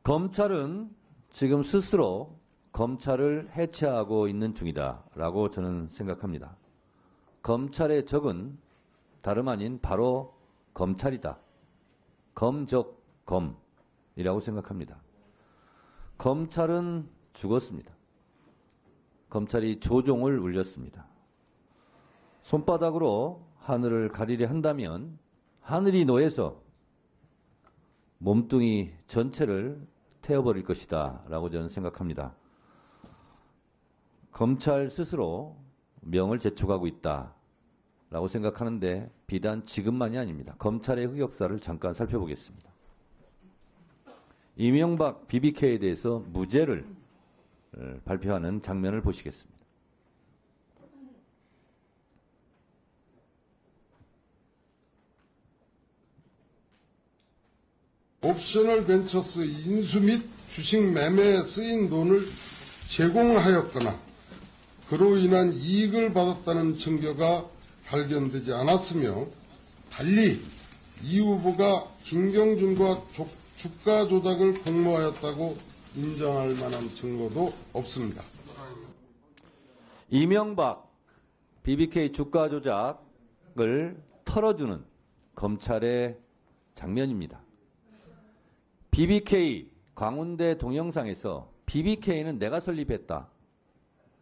검찰은 지금 스스로 검찰을 해체하고 있는 중이다라고 저는 생각합니다. 검찰의 적은 다름 아닌 바로 검찰이다. 검적검이라고 생각합니다. 검찰은 죽었습니다. 검찰이 조종을 울렸습니다. 손바닥으로 하늘을 가리려 한다면 하늘이 놓여서 몸뚱이 전체를 태워버릴 것이다 라고 저는 생각합니다. 검찰 스스로 명을 재촉하고 있다 라고 생각하는데 비단 지금만이 아닙니다. 검찰의 흑역사를 잠깐 살펴보겠습니다. 이명박 BBK에 대해서 무죄를 발표하는 장면을 보시겠습니다. 옵셔널 벤처스 인수 및 주식 매매에 쓰인 돈을 제공하였거나 그로 인한 이익을 받았다는 증거가 발견되지 않았으며 달리 이 후보가 김경준과 주가 조작을 공모하였다고 인정할 만한 증거도 없습니다. 이명박 BBK 주가 조작을 털어주는 검찰의 장면입니다. BBK 광운대 동영상에서 BBK는 내가 설립했다.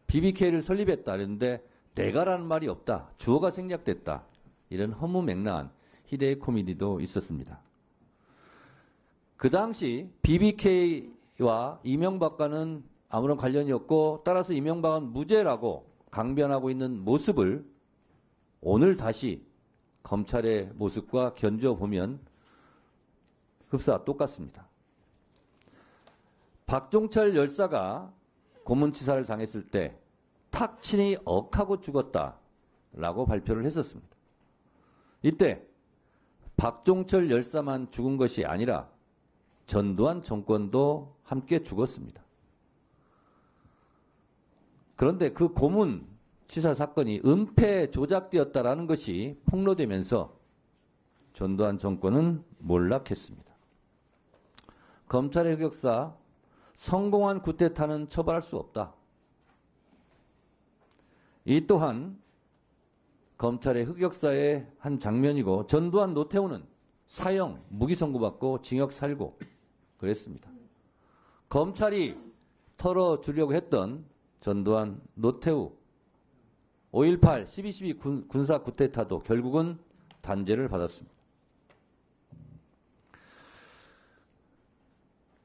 BBK를 설립했다. 그랬는데 내가라는 말이 없다. 주어가 생략됐다. 이런 허무맹랑한 희대의 코미디도 있었습니다. 그 당시 BBK와 이명박과는 아무런 관련이 없고 따라서 이명박은 무죄라고 강변하고 있는 모습을 오늘 다시 검찰의 모습과 견주어보면 흡사 똑같습니다. 박종철 열사가 고문치사를 당했을 때 탁친이 억하고 죽었다라고 발표를 했었습니다. 이때 박종철 열사만 죽은 것이 아니라 전두환 정권도 함께 죽었습니다. 그런데 그 고문치사 사건이 은폐 조작되었다라는 것이 폭로되면서 전두환 정권은 몰락했습니다. 검찰의 흑역사, 성공한 쿠데타는 처벌할 수 없다. 이 또한 검찰의 흑역사의 한 장면이고 전두환 노태우는 사형, 무기 선고받고 징역 살고 그랬습니다. 검찰이 털어주려고 했던 전두환, 노태우, 5.18, 12.12 군사 쿠데타도 결국은 단죄를 받았습니다.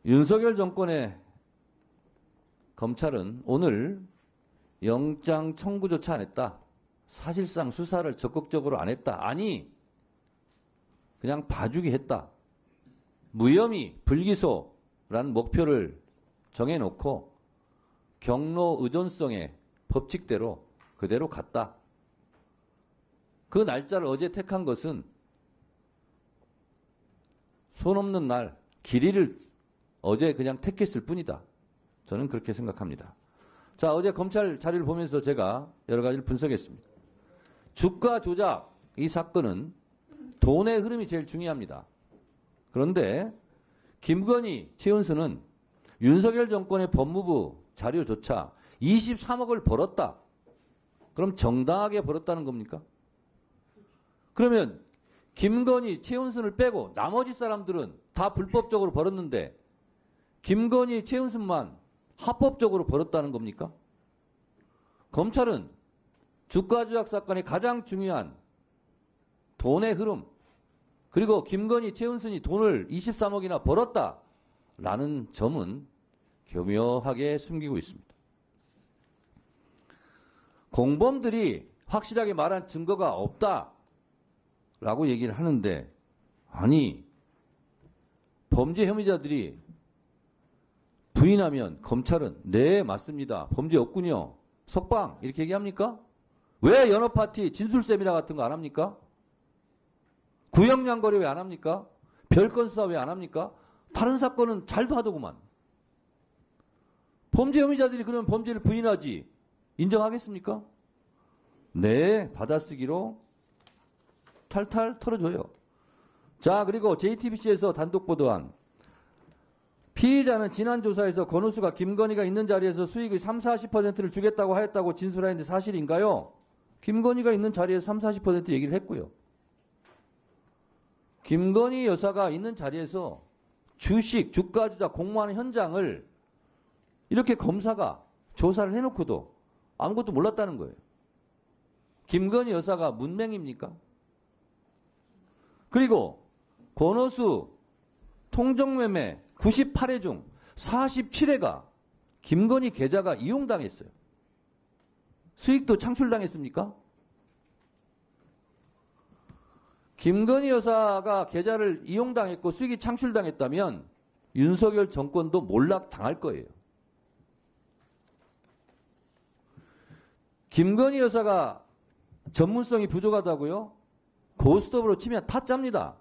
윤석열 정권의 검찰은 오늘 영장 청구조차 안 했다. 사실상 수사를 적극적으로 안 했다. 아니, 그냥 봐주기 했다. 무혐의, 불기소라는 목표를 정해놓고 경로 의존성의 법칙대로 그대로 갔다. 그 날짜를 어제 택한 것은 손 없는 날, 길이를 어제 그냥 택했을 뿐이다. 저는 그렇게 생각합니다. 자, 어제 검찰 자료를 보면서 제가 여러 가지를 분석했습니다. 주가 조작, 이 사건은 돈의 흐름이 제일 중요합니다. 그런데 김건희, 최은수는 윤석열 정권의 법무부 자료조차 23억을 벌었다. 그럼 정당하게 벌었다는 겁니까? 그러면 김건희, 최은순을 빼고 나머지 사람들은 다 불법적으로 벌었는데 김건희, 최은순만 합법적으로 벌었다는 겁니까? 검찰은 주가 조작 사건의 가장 중요한 돈의 흐름, 그리고 김건희, 최은순이 돈을 23억이나 벌었다라는 점은 교묘하게 숨기고 있습니다. 공범들이 확실하게 말한 증거가 없다라고 얘기를 하는데, 아니, 범죄 혐의자들이 부인하면 검찰은 네, 맞습니다. 범죄 없군요. 석방 이렇게 얘기합니까? 왜 연합파티 진술 세미나 같은 거 안 합니까? 구형량거래 왜 안 합니까? 별건 수사 왜 안 합니까? 다른 사건은 잘도 하더구만. 범죄 혐의자들이 그러면 범죄를 부인하지 인정하겠습니까? 네, 받아쓰기로 탈탈 털어줘요. 자, 그리고 JTBC에서 단독 보도한 피의자는 지난 조사에서 권오수가 김건희가 있는 자리에서 수익의 30-40%를 주겠다고 하였다고 진술하였는데 사실인가요? 김건희가 있는 자리에서 30-40% 얘기를 했고요. 김건희 여사가 있는 자리에서 주식, 주가 조작 공모하는 현장을 이렇게 검사가 조사를 해놓고도 아무것도 몰랐다는 거예요. 김건희 여사가 문맹입니까? 그리고 권오수 통정매매 98회 중 47회가 김건희 계좌가 이용당했어요. 수익도 창출당했습니까? 김건희 여사가 계좌를 이용당했고 수익이 창출당했다면 윤석열 정권도 몰락당할 거예요. 김건희 여사가 전문성이 부족하다고요? 고스톱으로 치면 타짜입니다.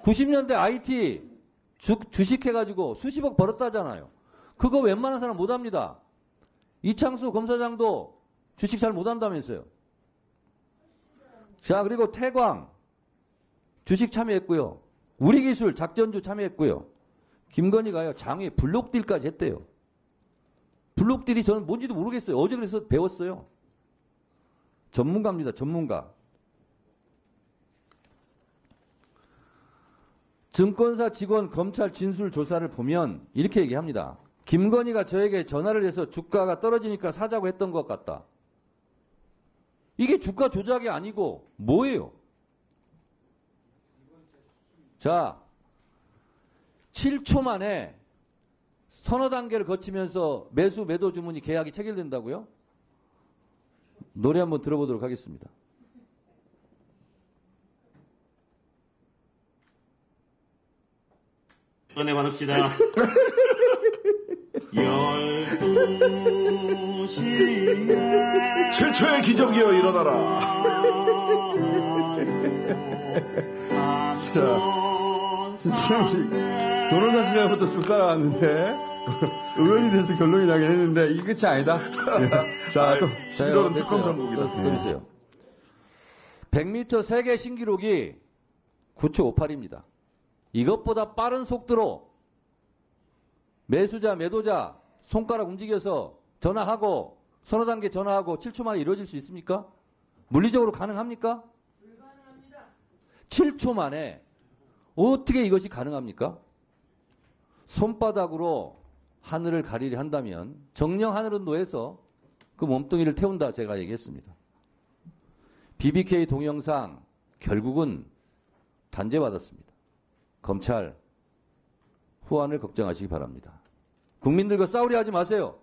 90년대 IT 주식해가지고 수십억 벌었다잖아요. 그거 웬만한 사람 못합니다. 이창수 검사장도 주식 잘 못한다면서요. 자, 그리고 태광 주식 참여했고요. 우리기술 작전주 참여했고요. 김건희가요, 장외 블록딜까지 했대요. 블록딜이 저는 뭔지도 모르겠어요. 어제 그래서 배웠어요. 전문가입니다. 전문가. 증권사 직원 검찰 진술 조사를 보면 이렇게 얘기합니다. 김건희가 저에게 전화를 해서 주가가 떨어지니까 사자고 했던 것 같다. 이게 주가 조작이 아니고 뭐예요? 자, 7초 만에 서너 단계를 거치면서 매수 매도 주문이 계약이 체결된다고요? 노래 한번 들어보도록 하겠습니다. 꺼내 받읍시다. 12시에 7초의 기적이여 일어나라. 자, 지금 변호사 시절부터 쭉 따라왔는데 의원이 돼서 결론이 나긴 했는데 이게 끝이 아니다. 자, 또 11월은 특검 전국이다. 보세요. 100m 세계 신기록이 9초 58입니다. 이것보다 빠른 속도로 매수자, 매도자 손가락 움직여서 전화하고 서너 단계 전화하고 7초 만에 이루어질 수 있습니까? 물리적으로 가능합니까? 불가능합니다. 7초 만에 어떻게 이것이 가능합니까? 손바닥으로 하늘을 가리려 한다면 정령 하늘은 노에서 그 몸뚱이를 태운다 제가 얘기했습니다. BBK 동영상 결국은 단죄받았습니다. 검찰 후환을 걱정하시기 바랍니다. 국민들과 싸우려 하지 마세요.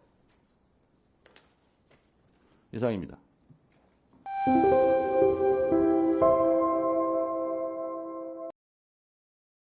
이상입니다.